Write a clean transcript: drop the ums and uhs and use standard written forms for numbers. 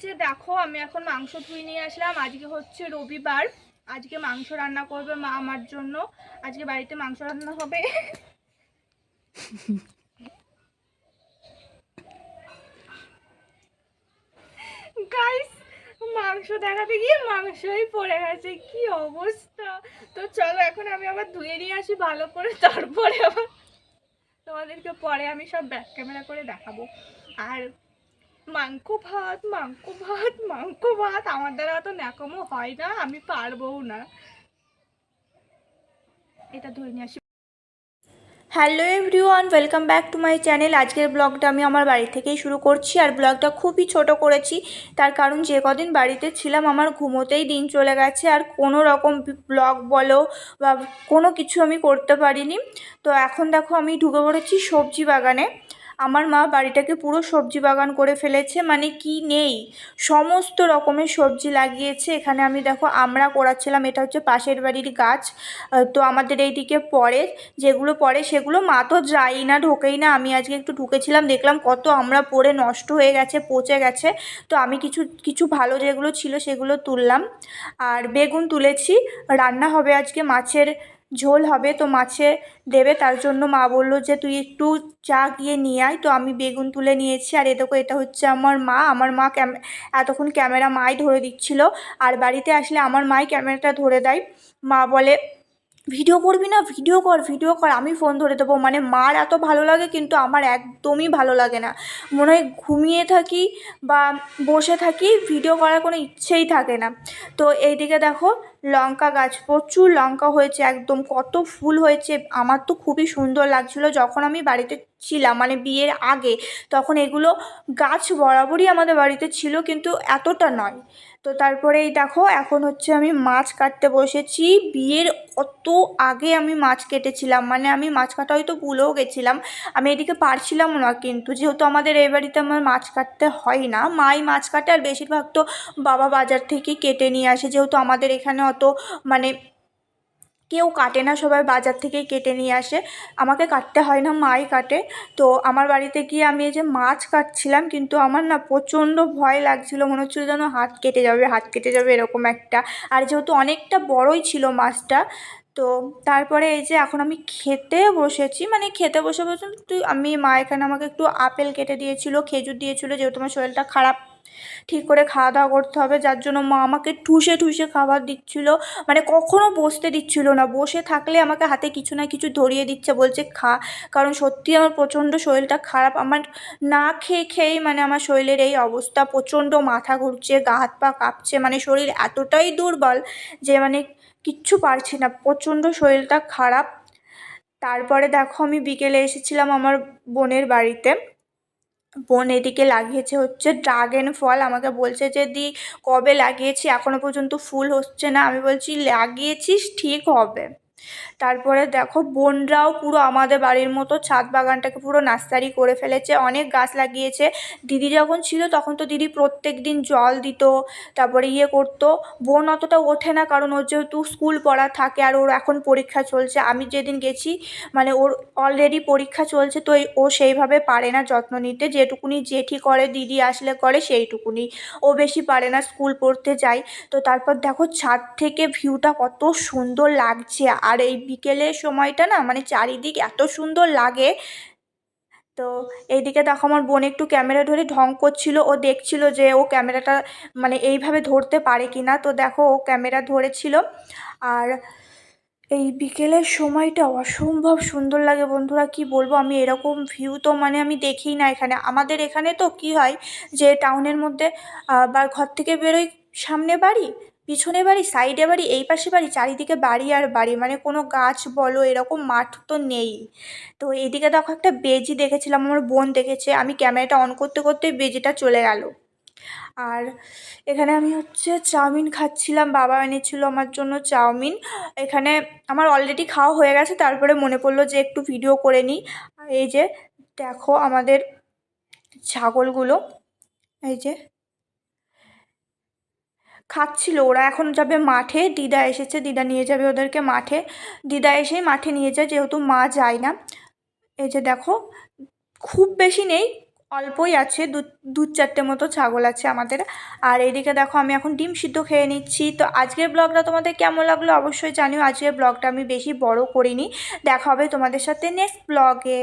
যে দেখো আমি এখন মাংস ধুয়ে নিয়ে আসলাম। আজকে হচ্ছে রবিবার, আজকে মাংস রান্না করবে মা আমার জন্য। আজকে বাড়িতে মাংস রান্না হবে। গাইস, মাংস দেখাতে গিয়ে মাংসই পড়ে গেছে, কি অবস্থা। তো চলো এখন আমি আবার ধুয়ে নিয়ে আসি ভালো করে, তারপরে আবার তোমাদেরকে পরে আমি সব ব্যাক ক্যামেরা করে দেখাবো। আর মাংস ভাত মাংস ভাত মাংস ভাত আমার দ্বারা তো ন্যাকামো হয় না, আমি পারবও না। এটা ধরে নিয়ে আসি। Hello everyone, welcome back to my channel. আজকের ব্লগটা আমি আমার বাড়ি থেকেই শুরু করছি। আর ব্লগটা খুবই ছোট করেছি, তার কারণ যে কদিন বাড়িতে ছিলাম আমার ঘুমোতেই দিন চলে গেছে, আর কোনো রকম ব্লগ বলো বা কোনো কিছু আমি করতে পারিনি। তো এখন দেখো আমি ঢুকে পড়েছি সবজি বাগানে। আমার মা বাড়িটাকে পুরো সবজি বাগান করে ফেলেছে, মানে কি নেই, সমস্ত রকমের সবজি লাগিয়েছে। এখানে আমি দেখো আমরা করাচ্ছিলাম, এটা হচ্ছে পাশের বাড়ির গাছ। তো আমাদের এইদিকে পড়ে, যেগুলো পড়ে সেগুলো মা তো যাই না, ঢোকেই না। আমি আজকে একটু ঢুকেছিলাম, দেখলাম কত আমরা পড়ে নষ্ট হয়ে গেছে, পচে গেছে। তো আমি কিছু কিছু ভালো যেগুলো ছিল সেগুলো তুললাম। আর বেগুন তুলেছি, রান্না হবে আজকে, মাছের ঝোল হবে। তো মাছে দেবে, তার জন্য মা বললো যে তুই একটু চা গিয়ে নিয়ে আয়। তো আমি বেগুন তুলে নিয়েছি। আর এ দেখো, এটা হচ্ছে আমার মা এতক্ষণ ক্যামেরা মাই ধরে দিচ্ছিল। আর বাড়িতে আসলে আমার মাই ক্যামেরাটা ধরে দেয়। মা বলে ভিডিও করবি না, ভিডিও কর ভিডিও কর, আমি ফোন ধরে দেবো। মানে মার এত ভালো লাগে, কিন্তু আমার একদমই ভালো লাগে না। মনে হয় ঘুমিয়ে থাকি বা বসে থাকি, ভিডিও করার কোনো ইচ্ছেই থাকে না। তো এইদিকে দেখো লঙ্কা গাছ, প্রচুর লঙ্কা হয়েছে, একদম কত ফুল হয়েছে। আমার তো খুবই সুন্দর লাগছিল যখন আমি বাড়িতে ছিলাম, মানে বিয়ের আগে। তখন এগুলো গাছ বরাবরই আমাদের বাড়িতে ছিল, কিন্তু এতটা নয়। তো তারপরেই দেখো এখন হচ্ছে আমি মাছ কাটতে বসেছি। বিয়ের কত আগে আমি মাছ কেটেছিলাম, মানে আমি মাছ কাটা হয়তো ভুলেও গেছিলাম। আমি এদিকে পারছিলাম না, কিন্তু যেহেতু আমাদের এই বাড়িতে আমার মাছ কাটতে হয় না, মাই মাছ কাটে। আর বেশিরভাগ তো বাবা বাজার থেকে কেটে নিয়ে আসে, যেহেতু আমাদের এখানে অত মানে কেউ কাটে না, সবাই বাজার থেকেই কেটে নিয়ে আসে। আমাকে কাটতে হয় না, মাই কাটে। তো আমার বাড়িতে গিয়ে আমি এই যে মাছ কাটছিলাম, কিন্তু আমার না প্রচণ্ড ভয় লাগছিল, মনে হচ্ছিল যেন হাত কেটে যাবে, হাত কেটে যাবে, এরকম একটা। আর যেহেতু অনেকটা বড়ই ছিল মাছটা, তো তারপরে এই যে এখন আমি খেতে বসেছি, মানে খেতে বসে বসে আমি মা এখানে আমাকে একটু আপেল কেটে দিয়েছিল, খেজুর দিয়েছিল, যেহেতু আমার শরীরটা খারাপ, ঠিক করে খাওয়া দাওয়া করতে হবে, যার জন্য মা আমাকে ঠুসে ঠুসে খাবার দিচ্ছিল। মানে কখনো বসতে দিচ্ছিল না, বসে থাকলে আমাকে হাতে কিছু না কিছু ধরিয়ে দিচ্ছে, বলছে খা। কারণ সত্যি আমার প্রচণ্ড শরীরটা খারাপ, আমার না খেয়ে খেয়েই মানে আমার শরীরের এই অবস্থা। প্রচণ্ড মাথা ঘুরছে, গা হাত পা কাঁপছে, মানে শরীর এতটাই দুর্বল যে মানে কিচ্ছু পারছি না, প্রচণ্ড শরীরটা খারাপ। তারপরে দেখো আমি বিকেলে এসেছিলাম আমার বোনের বাড়িতে। বোন এদিকে লাগিয়েছে হচ্ছে ড্রাগন ফল, আমাকে বলছে যে দি কবে লাগিয়েছি, এখনো পর্যন্ত ফুল হচ্ছে না। আমি বলছি লাগিয়েছিস ঠিক হবে। তারপরে দেখো বোনরাও পুরো আমাদের বাড়ির মতো ছাদ বাগানটাকে পুরো নার্সারি করে ফেলেছে, অনেক গাছ লাগিয়েছে। দিদি যখন ছিল তখন তো দিদি প্রত্যেক দিন জল দিত, তারপরে করতো। বোন অতটা ওঠে না, কারণ ওর যেহেতু স্কুল পড়া থাকে, আর ওর এখন পরীক্ষা চলছে। আমি যেদিন গেছি, মানে ওর অলরেডি পরীক্ষা চলছে, তো ও সেইভাবে পারে না যত্ন নিতে, যেটুকুনি জেঠি করে, দিদি আসলে করে সেইটুকুনি, ও বেশি পারে না, স্কুল পড়তে যায়। তো তারপর দেখো ছাদ থেকে ভিউটা কত সুন্দর লাগছে। আর এই বিকেলের সময়টা না, মানে চারিদিক এত সুন্দর লাগে। তো এইদিকে দেখো আমার বোন একটু ক্যামেরা ধরে ঢং করছিল, ও দেখছিল যে ও ক্যামেরাটা মানে এইভাবে ধরতে পারে কিনা। তো দেখো ও ক্যামেরা ধরেছিল। আর এই বিকেলের সময়টা অসম্ভব সুন্দর লাগে বন্ধুরা, কি বলবো। আমি এরকম ভিউ তো মানে আমি দেখি না এখানে। আমাদের এখানে তো কি হয় যে টাউনের মধ্যে বা ঘর থেকে বেরোই, সামনে বাড়ি, পিছনে বাড়ি, সাইডে বাড়ি, এই পাশে বাড়ি, চারিদিকে বাড়ি আর বাড়ি, মানে কোনো গাছ বলো এরকম মাঠ তো নেই। তো এইদিকে দেখো একটা বেজি দেখেছিলাম, আমার বোন দেখেছে, আমি ক্যামেরাটা অন করতে করতেই বেজিটা চলে গেল। আর এখানে আমি হচ্ছে চাউমিন খাচ্ছিলাম, বাবা এনেছিল আমার জন্য চাউমিন। এখানে আমার অলরেডি খাওয়া হয়ে গেছে, তারপরে মনে পড়লো যে একটু ভিডিও করে নিই। আর এই যে দেখো আমাদের ছাগলগুলো, এই যে খাচ্ছিল। ওরা এখন যাবে মাঠে, দিদা এসেছে, দিদা নিয়ে যাবে ওদেরকে মাঠে। দিদা এসেই মাঠে নিয়ে যায়, যেহেতু মা যায় না। এই যে দেখো, খুব বেশি নেই, অল্পই আছে, দু চারটে মতো ছাগল আছে আমাদের। আর এদিকে দেখো আমি এখন ডিম সিদ্ধ খেয়ে নিচ্ছি। তো আজকের ব্লগটা তোমাদের কেমন লাগলো অবশ্যই জানিও। আজকের ব্লগটা আমি বেশি বড় করিনি। দেখা হবে তোমাদের সাথে নেক্সট ব্লগে।